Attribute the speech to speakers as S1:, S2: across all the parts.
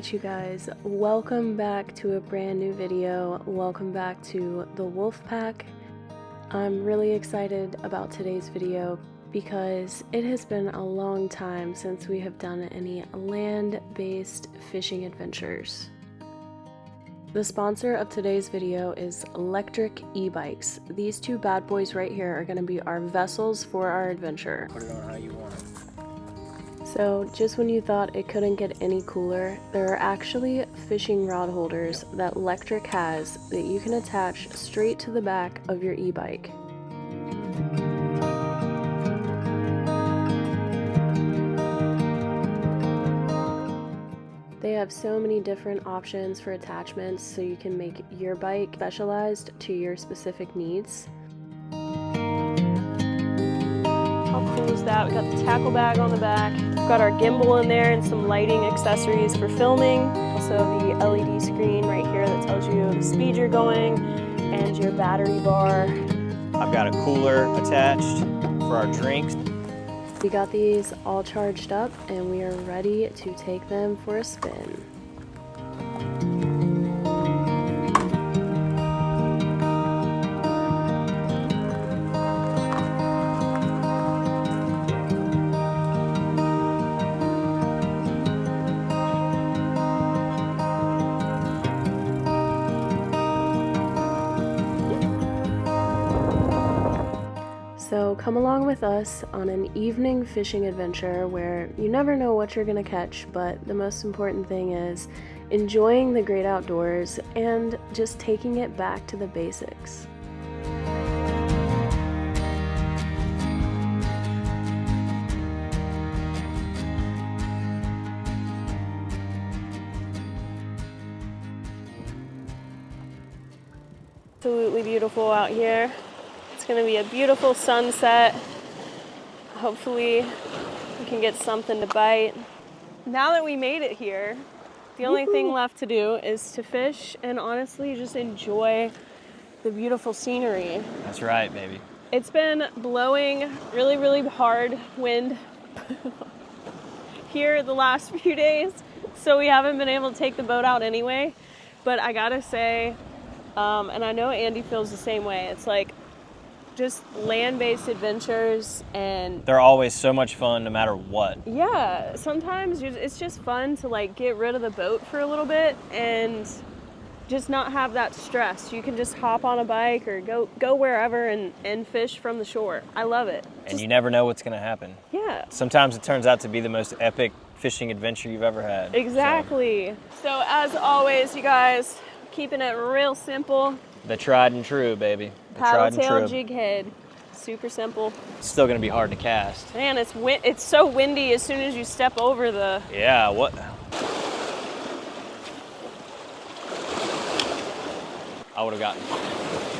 S1: Alright you guys, welcome back to a brand new video. Welcome back to the Wolf Pack. I'm really excited about today's video because it has been a long time since we have done any land-based fishing adventures. The sponsor of today's video is electric e-bikes. These two bad boys right here are going to be our vessels for our adventure.
S2: Put it on how you want it.
S1: So just when you thought it couldn't get any cooler, there are actually fishing rod holders that Electric has that you can attach straight to the back of your e-bike. They have so many different options for attachments so you can make your bike specialized to your specific needs. How cool is that? We got the tackle bag on the back. We've got our gimbal in there and some lighting accessories for filming. Also the LED screen right here that tells you the speed you're going and your battery bar.
S2: I've got a cooler attached for our drinks.
S1: We got these all charged up and we are ready to take them for a spin. So come along with us on an evening fishing adventure where you never know what you're going to catch, but the most important thing is enjoying the great outdoors and just taking it back to the basics. Absolutely beautiful out here. It's going to be a beautiful sunset. Hopefully we can get something to bite. Now that we made it here, the only thing left to do is to fish and honestly just enjoy the beautiful scenery.
S2: That's right, baby.
S1: It's been blowing really hard wind here the last few days, so we haven't been able to take the boat out anyway. But I gotta say, and I know Andy feels the same way, it's like just land-based adventures, and
S2: They're always so much fun no matter what.
S1: yeah, sometimes it's just fun to like get rid of the boat for a little bit and just not have that stress. You can just hop on a bike or go wherever and fish from the shore. I love it.
S2: And you never know what's going to happen.
S1: Yeah.
S2: Sometimes it turns out to be the most epic fishing adventure you've ever had.
S1: Exactly. So as always, you guys, keeping it real simple.
S2: The tried and true, baby. The
S1: Paddle
S2: tried and
S1: tail
S2: true.
S1: jig head. Super simple.
S2: It's still going to be hard to cast.
S1: Man, it's so windy as soon as you step over the...
S2: Yeah, what? I would have gotten...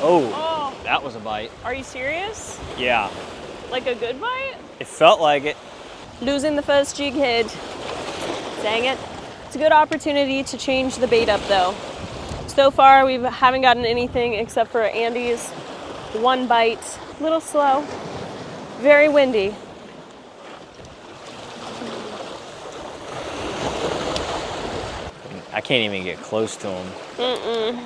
S2: Oh, that was a bite.
S1: Are you serious?
S2: Yeah.
S1: Like a good bite?
S2: It felt like it.
S1: Losing the first jig head. Dang it. It's a good opportunity to change the bait up though. So far we haven't gotten anything except for Andy's one bite. A little slow. Very windy.
S2: I can't even get close to him.
S1: Mm-mm.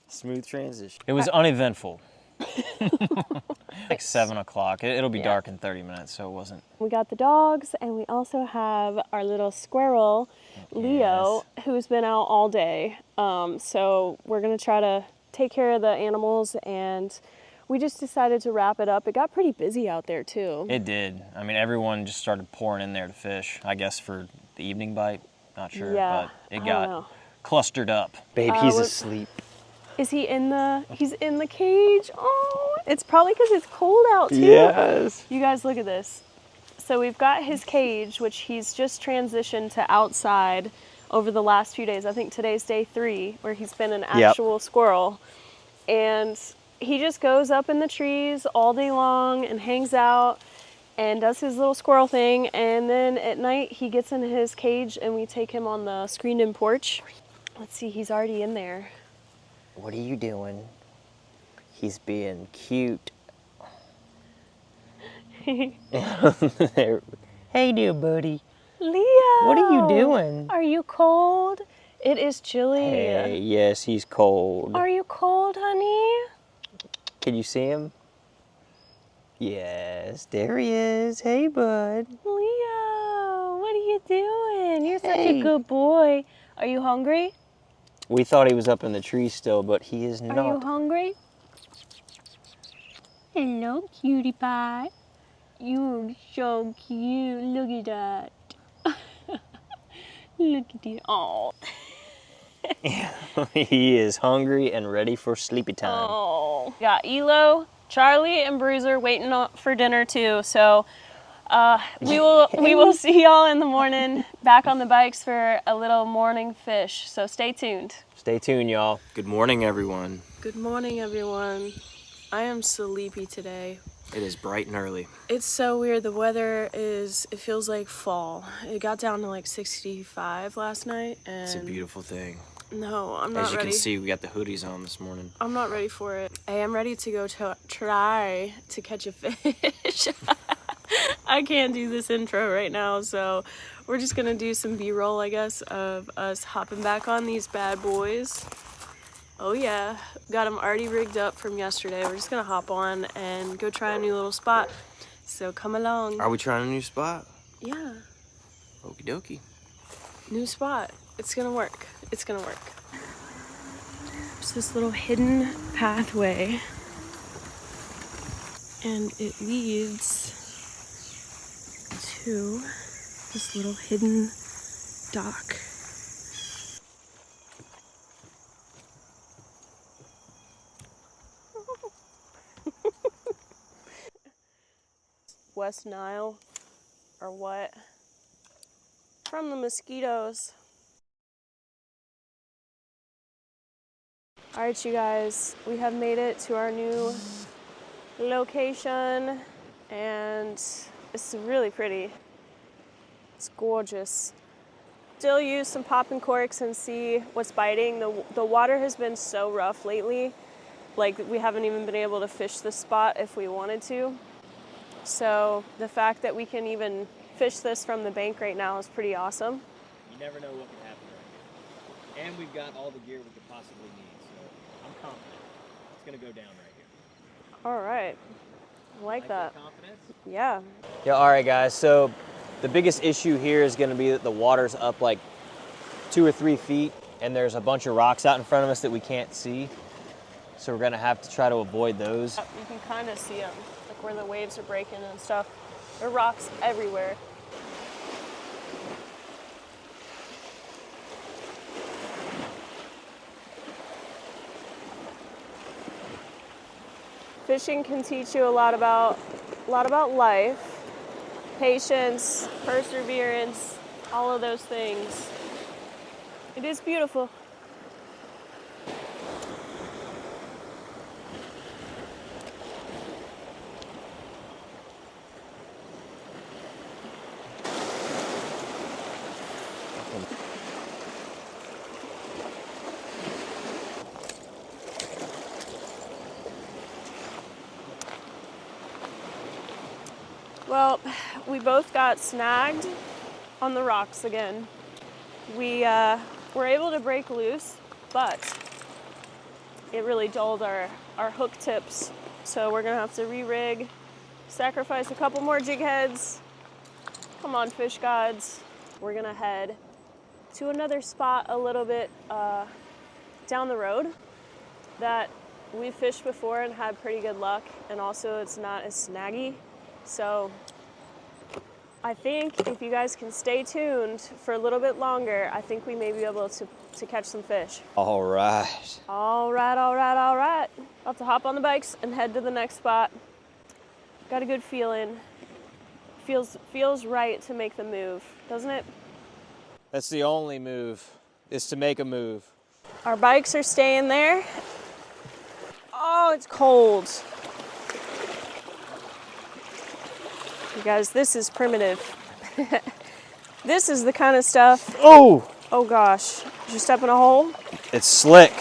S2: Smooth transition. It was uneventful. Like 7 o'clock. It'll be dark in 30 minutes, so it wasn't.
S1: We got the dogs, and we also have our little squirrel, Leo, who's been out all day. So we're gonna try to take care of the animals, and we just decided to wrap it up. It got pretty busy out there too.
S2: It did. I mean, everyone just started pouring in there to fish, I guess for the evening bite. Not sure,
S1: yeah,
S2: but it got clustered up.
S3: Babe, he's asleep.
S1: Is he in the, he's in the cage? Oh, it's probably because it's cold out too.
S3: Yes.
S1: You guys look at this. So we've got his cage, which he's just transitioned to outside over the last few days. I think today's day 3, where he's been an actual squirrel. And he just goes up in the trees all day long and hangs out. and does his little squirrel thing, and then at night he gets in his cage and we take him on the screened-in porch. Let's see, he's already in there.
S2: What are you doing? He's being cute. Hey there, buddy.
S1: Leo!
S2: What are you doing?
S1: Are you cold? It is chilly.
S2: Hey, yes, he's cold.
S1: Are you cold, honey?
S2: Can you see him? Yes, there he is. Hey, bud.
S1: Leo, what are you doing? You're such a good boy. Are you hungry?
S2: We thought he was up in the tree still, but he is
S1: Are you
S2: not.
S1: hungry? Hello, cutie pie. You're so cute. Look at that. Look at you. Oh.
S2: He is hungry and ready for sleepy time.
S1: Oh. Got Elo, Charlie, and Bruiser waiting for dinner too. So we will see y'all in the morning back on the bikes for a little morning fish. So stay tuned.
S2: Stay tuned, y'all. Good morning, everyone.
S1: Good morning, everyone. I am sleepy today.
S2: It is bright and early.
S1: It's so weird. The weather it feels like fall. It got down to like 65 last night. And
S2: It's a beautiful thing.
S1: No, I'm not ready.
S2: As you can see, we got the hoodies on this morning.
S1: I'm not ready for it. I am ready to go try to catch a fish. I can't do this intro right now, so we're just gonna do some B-roll, I guess, of us hopping back on these bad boys. Oh yeah, got them already rigged up from yesterday. We're just gonna hop on and go try a new little spot. So come along.
S2: Are we trying a new spot?
S1: Yeah.
S2: Okie dokie.
S1: New spot. It's gonna work. It's gonna work. There's this little hidden pathway, and it leads to this little hidden dock. West Nile, or what? From the mosquitoes. All right, you guys, we have made it to our new location, and it's really pretty. It's gorgeous. Still use some popping corks and see what's biting. The water has been so rough lately, like we haven't even been able to fish this spot if we wanted to. So the fact that we can even fish this from the bank right now is pretty awesome.
S2: You never know what could happen right here. And we've got all the gear we could possibly need, so I'm confident it's gonna go down right here.
S1: All right, I like that.
S2: Confidence?
S1: Yeah.
S2: Yeah, all right, guys, so the biggest issue here is gonna be that the water's up like 2 or 3 feet, and there's a bunch of rocks out in front of us that we can't see. So we're gonna have to try to avoid those.
S1: You can kind of see them, like where the waves are breaking and stuff. There are rocks everywhere. Fishing can teach you a lot about life, patience, perseverance, all of those things. It is beautiful. Well, we both got snagged on the rocks again. We were able to break loose, but it really dulled our hook tips. So we're gonna have to re-rig, sacrifice a couple more jig heads. Come on, fish gods. We're gonna head to another spot a little bit down the road that we fished before and had pretty good luck, and also it's not as snaggy. So I think if you guys can stay tuned for a little bit longer, I think we may be able to catch some fish.
S2: All right.
S1: All right, all right, all right. I'll have to hop on the bikes and head to the next spot. Got a good feeling. Feels right to make the move, doesn't it?
S2: That's the only move, is to make a move.
S1: Our bikes are staying there. Oh, it's cold. Guys, this is primitive. This is the kind of stuff.
S2: Oh!
S1: Oh gosh, did you step in a hole?
S2: It's slick.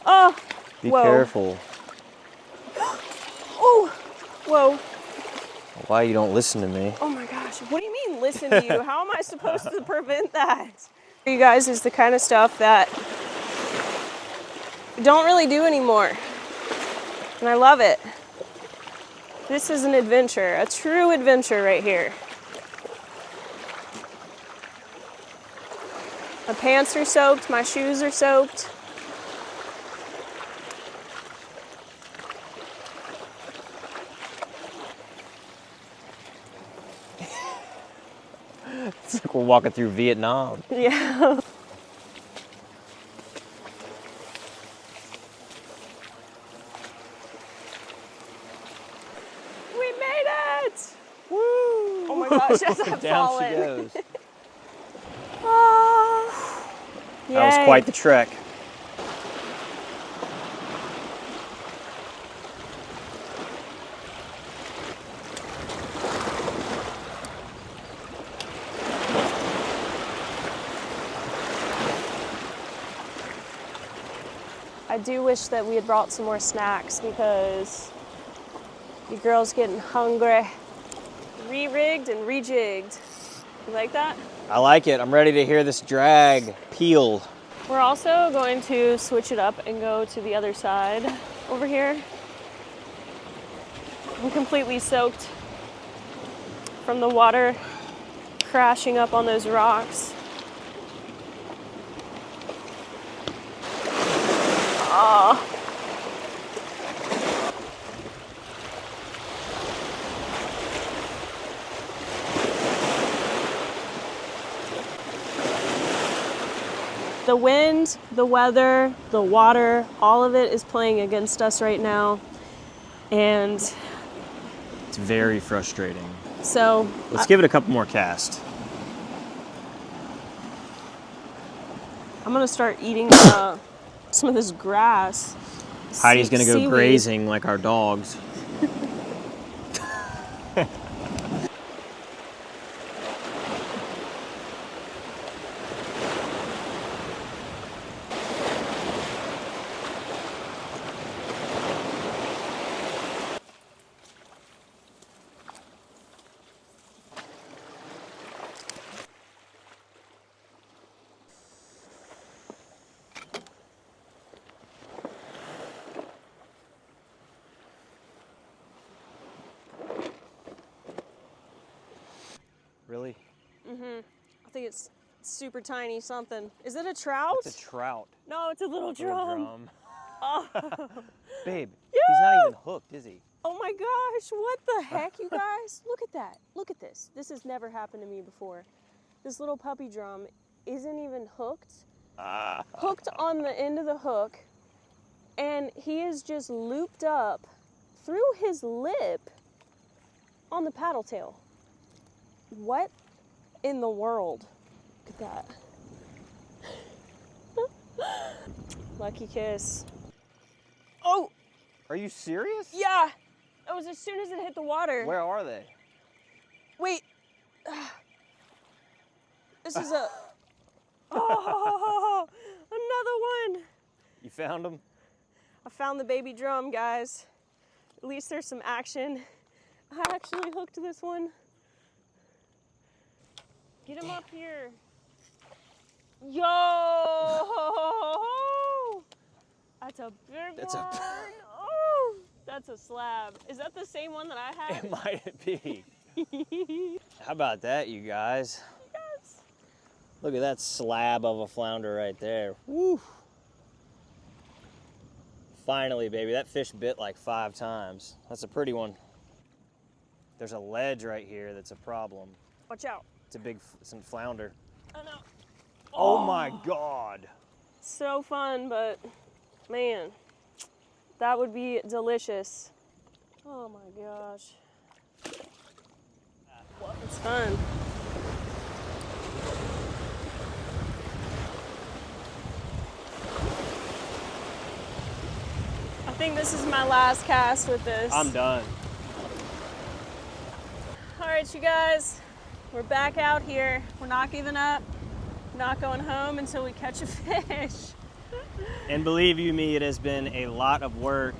S1: Oh,
S2: Be
S1: whoa.
S2: careful.
S1: Oh, whoa.
S2: Why you don't listen to me?
S1: Oh my gosh, what do you mean listen to you? How am I supposed to prevent that? You guys is the kind of stuff that we don't really do anymore. And I love it. This is an adventure, a true adventure right here. My pants are soaked, my shoes are soaked.
S2: It's like we're walking through Vietnam.
S1: Yeah. We made it!
S2: Woo!
S1: Oh my gosh, as I've
S2: Down
S1: fallen.
S2: she goes.
S1: Oh,
S2: That was
S1: yay.
S2: quite the trek.
S1: I do wish that we had brought some more snacks because the girl's getting hungry. Re-rigged and rejigged. You like that?
S2: I like it. I'm ready to hear this drag peel.
S1: We're also going to switch it up and go to the other side over here. I'm completely soaked from the water crashing up on those rocks. Oh. The wind, the weather, the water, all of it is playing against us right now. And
S2: It's very frustrating.
S1: so
S2: Let's give it a couple more casts.
S1: I'm gonna start eating some of this grass.
S2: Heidi's gonna go
S1: Seaweed.
S2: grazing like our dogs. Really?
S1: I think it's super tiny something. Is it a trout?
S2: It's a trout.
S1: No, it's a little
S2: Little
S1: drum. Oh.
S2: Babe, he's not even hooked, is he?
S1: Oh my gosh, what the heck, you guys? Look at that. Look at this. This has never happened to me before. This little puppy drum isn't even hooked. Hooked on the end of the hook, and he is just looped up through his lip on the paddle tail. What in the world? Look at that. Lucky kiss. Oh,
S2: Are you serious?
S1: yeah. That was as soon as it hit the water.
S2: Where are they?
S1: Wait. This is a... Oh, another one.
S2: You found them?
S1: I found the baby drum, guys. At least there's some action. I actually hooked this one. Get him up here. Yo! That's a big
S2: That's a-
S1: one. Oh, that's a slab. Is that the same one that I had?
S2: It might be. How about that, you guys?
S1: Yes.
S2: Look at that slab of a flounder right there. Woo! Finally, baby, that fish bit like 5 times. That's a pretty one. There's a ledge right here that's a problem.
S1: Watch out.
S2: It's a flounder.
S1: Oh no.
S2: Oh my God.
S1: So fun, but man, that would be delicious. Oh my gosh. It's fun. I think this is my last cast with this.
S2: I'm done.
S1: All right, you guys, we're back out here. We're not giving up. Not going home until we catch a fish.
S2: And believe you me, it has been a lot of work,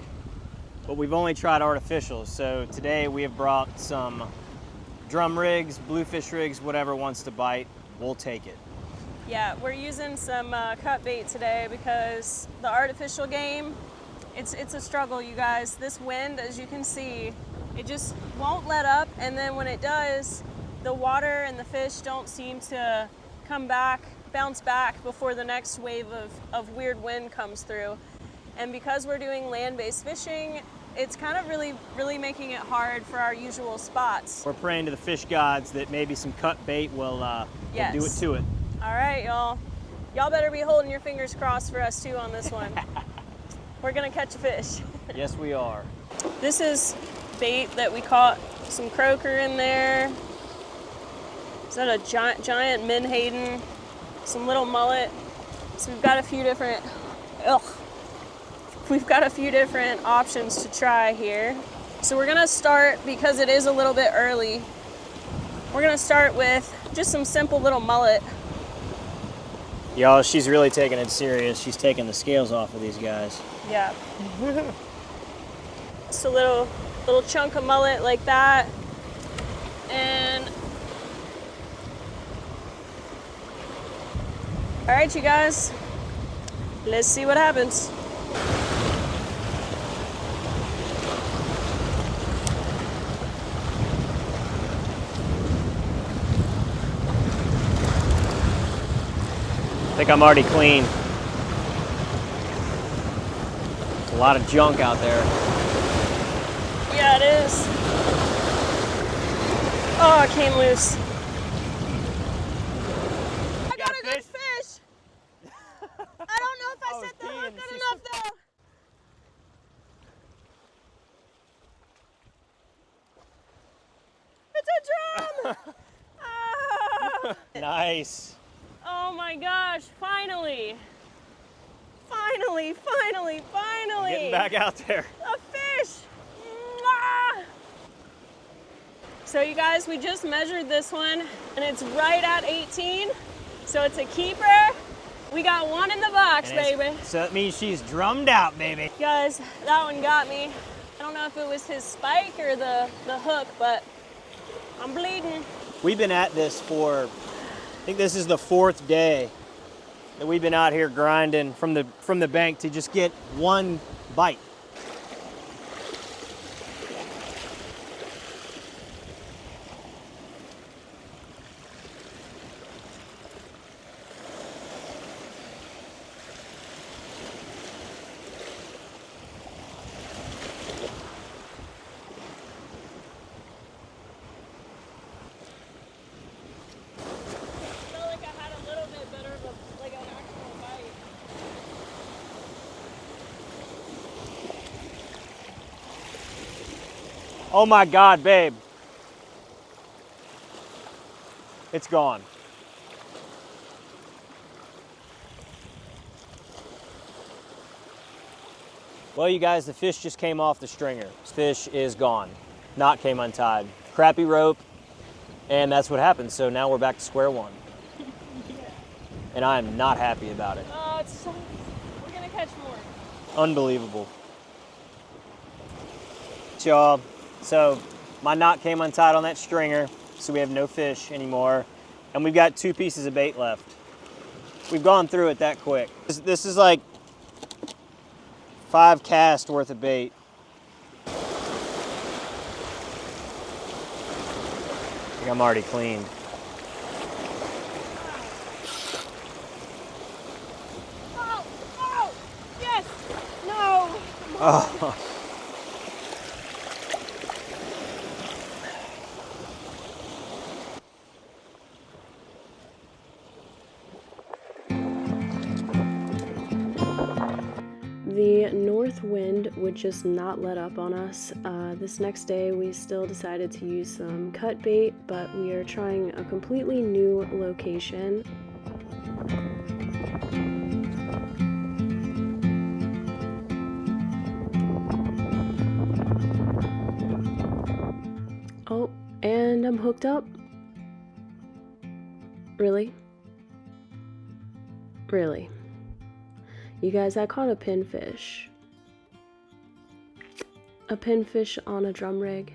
S2: but we've only tried artificial. So today we have brought some drum rigs, bluefish rigs, whatever wants to bite, we'll take it.
S1: Yeah, we're using some cut bait today because the artificial game, it's a struggle, you guys. This wind, as you can see, it just won't let up, and then when it does, the water and the fish don't seem to come back, bounce back before the next wave of weird wind comes through. And because we're doing land-based fishing, it's kind of really making it hard for our usual spots.
S2: We're praying to the fish gods that maybe some cut bait will
S1: Yes.
S2: do it to it.
S1: All right, y'all. Y'all better be holding your fingers crossed for us too on this one. We're gonna catch a fish.
S2: Yes, we are.
S1: This is bait that we caught some croaker in there. Is that a giant menhaden? Some little mullet. So we've got a few different, we've got a few different options to try here. So we're gonna start, because it is a little bit early, we're gonna start with just some simple little mullet.
S2: Y'all, she's really taking it serious. She's taking the scales off of these guys.
S1: Yeah. Just a little chunk of mullet like that. And all right, you guys, let's see what happens.
S2: I think I'm already clean. A lot of junk out there.
S1: Yeah, it is. Oh, it came loose. I got a good fish. I don't know if I set the hook good enough though. It's a drum. Ah.
S2: Nice.
S1: Oh my gosh, finally. Finally.
S2: Getting back out there.
S1: A fish! Mwah! So you guys, we just measured this one and it's right at 18. So it's a keeper. We got one in the box, baby.
S2: So that means she's drummed out, baby.
S1: Guys, that one got me. I don't know if it was his spike or the hook, but I'm bleeding.
S2: We've been at this for, I think this is the 4th day that we've been out here grinding from the bank to just get one bite. Oh my God, babe. It's gone. Well, you guys, the fish just came off the stringer. This fish is gone. Knot came untied. Crappy rope, and that's what happened. So now we're back to square one.
S1: Yeah.
S2: And I am not happy about it.
S1: Oh, it's so, we're gonna catch more.
S2: Unbelievable. Y'all, so my knot came untied on that stringer, so we have no fish anymore. And we've got 2 pieces of bait left. We've gone through it that quick. This is like 5 casts worth of bait. I think I'm already cleaned.
S1: Oh, yes, no.
S2: Oh.
S1: The north wind would just not let up on us. This next day we still decided to use some cut bait, but we are trying a completely new location. hooked up? Really? Really? You guys, I caught a pinfish. A pinfish on a drum rig.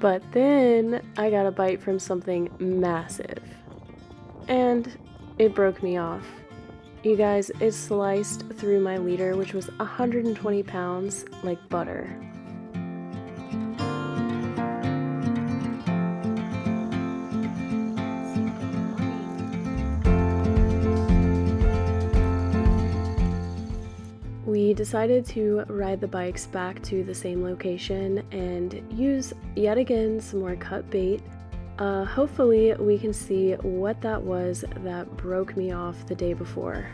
S1: But then I got a bite from something massive. And it broke me off. You guys, it sliced through my leader, which was 120 pounds, like butter. We decided to ride the bikes back to the same location and use yet again some more cut bait. Hopefully we can see what that was that broke me off the day before.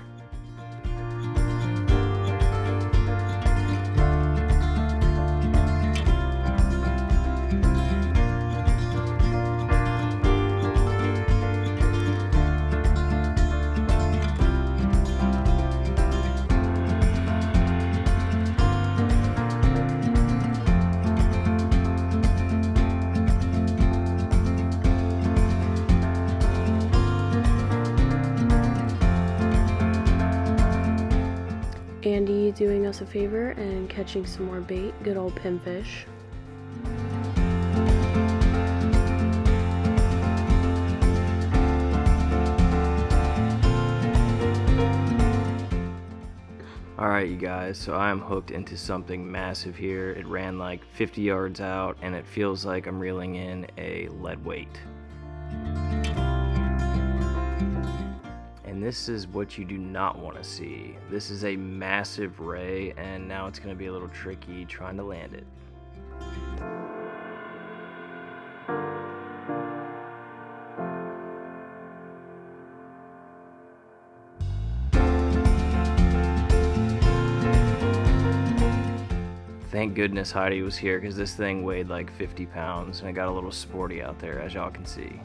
S1: Andy doing us a favor and catching some more bait, good old pinfish.
S3: Alright you guys, so I am hooked into something massive here. It ran like 50 yards out and it feels like I'm reeling in a lead weight. And this is what you do not want to see. This is a massive ray, and now it's going to be a little tricky trying to land it. Thank goodness Heidi was here, because this thing weighed like 50 pounds and it got a little sporty out there, as y'all can see.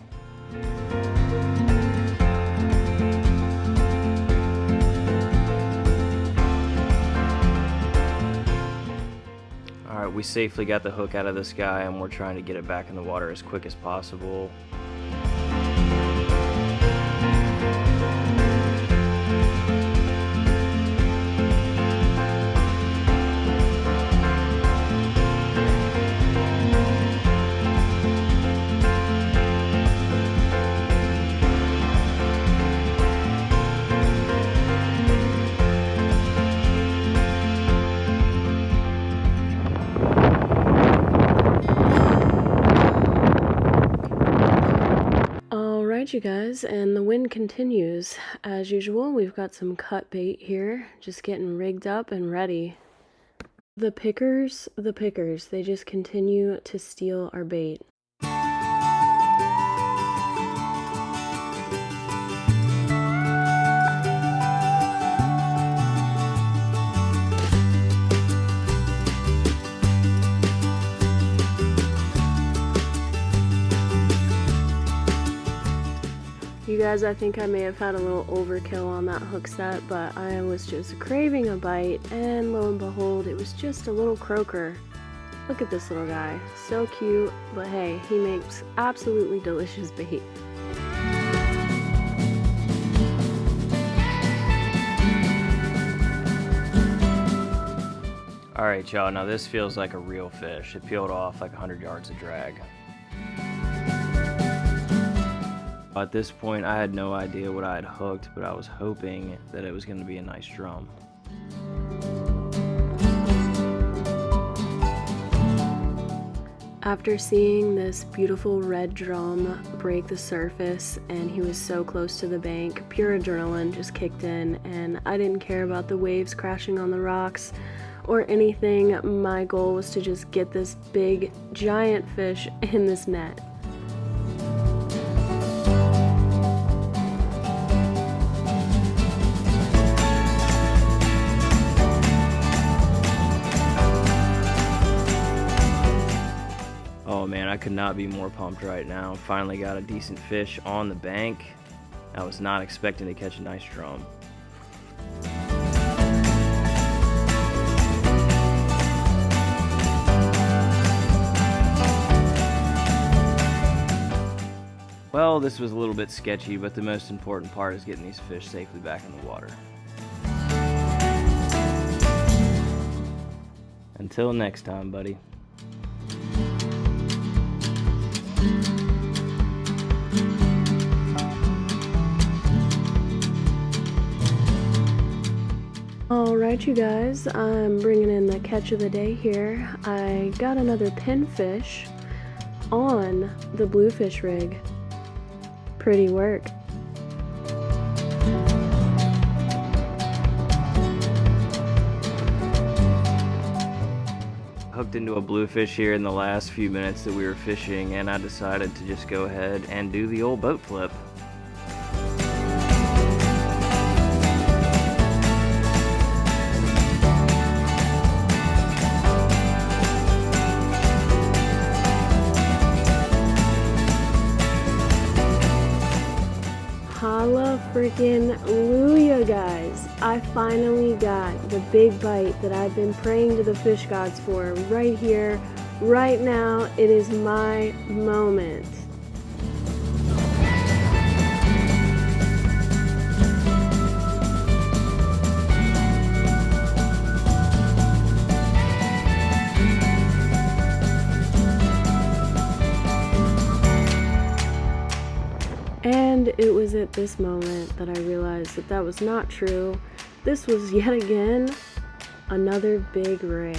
S3: Alright, we safely got the hook out of this guy and we're trying to get it back in the water as quick as possible.
S1: You guys, and the wind continues. As usual, we've got some cut bait here, just getting rigged up and ready. The pickers, they just continue to steal our bait. You guys, I think I may have had a little overkill on that hook set, but I was just craving a bite, and lo and behold, it was just a little croaker. Look at this little guy. So cute, but hey, he makes absolutely delicious bait.
S3: Alright y'all, now this feels like a real fish. It peeled off like 100 yards of drag. At this point, I had no idea what I had hooked, but I was hoping that it was going to be a nice drum.
S1: After seeing this beautiful red drum break the surface and he was so close to the bank, pure adrenaline just kicked in, and I didn't care about the waves crashing on the rocks or anything. My goal was to just get this big, giant fish in this net.
S3: Oh man, I could not be more pumped right now. Finally got a decent fish on the bank. I was not expecting to catch a nice drum. all this was a little bit sketchy, but the most important part is getting these fish safely back in the water. Until next time, buddy.
S1: Alright, you guys, I'm bringing in the catch of the day here. I got another pinfish on the bluefish rig. Pretty work.
S3: Hooked into a bluefish here in the last few minutes that we were fishing, and I decided to just go ahead and do the old boat flip.
S1: Holla freaking Luya, guys. I finally got the big bite that I've been praying to the fish gods for right here, right now. It is my moment. And it was at this moment that I realized that that was not true. This was yet again another big ray.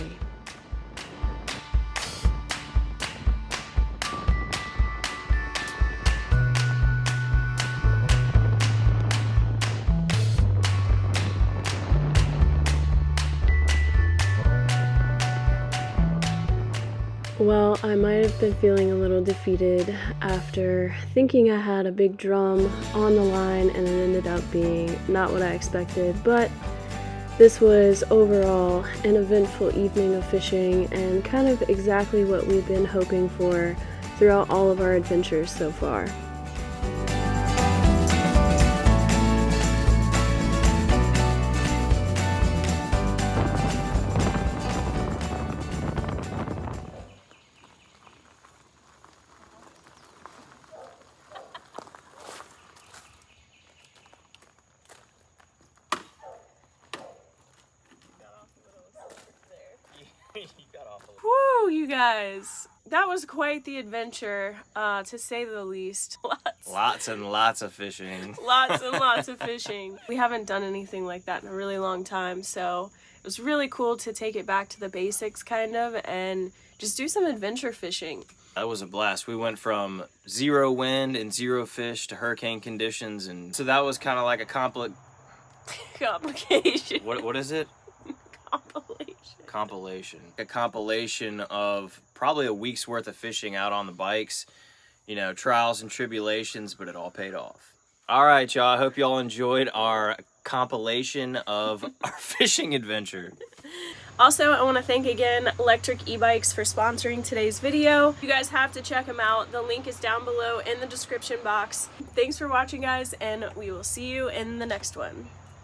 S1: Well, I might have been feeling a little defeated after thinking I had a big drum on the line, and it ended up being not what I expected, but this was overall an eventful evening of fishing and kind of exactly what we've been hoping for throughout all of our adventures so far. Woo, you guys. That was quite the adventure, to say the least.
S3: Lots and lots of fishing.
S1: Lots and lots of fishing. We haven't done anything like that in a really long time, so it was really cool to take it back to the basics, kind of, and just do some adventure fishing.
S3: That was a blast. We went from 0 wind and 0 fish to hurricane conditions, and so that was kind of like a
S1: Complication.
S3: What is it? Compilation. A compilation of probably a week's worth of fishing out on the bikes, you know, trials and tribulations, but it all paid off. All right, y'all. I hope y'all enjoyed our compilation of our fishing adventure.
S1: Also, I want to thank again Electric E-Bikes for sponsoring today's video. You guys have to check them out. The link is down below in the description box. Thanks for watching, guys, and we will see you in the next one.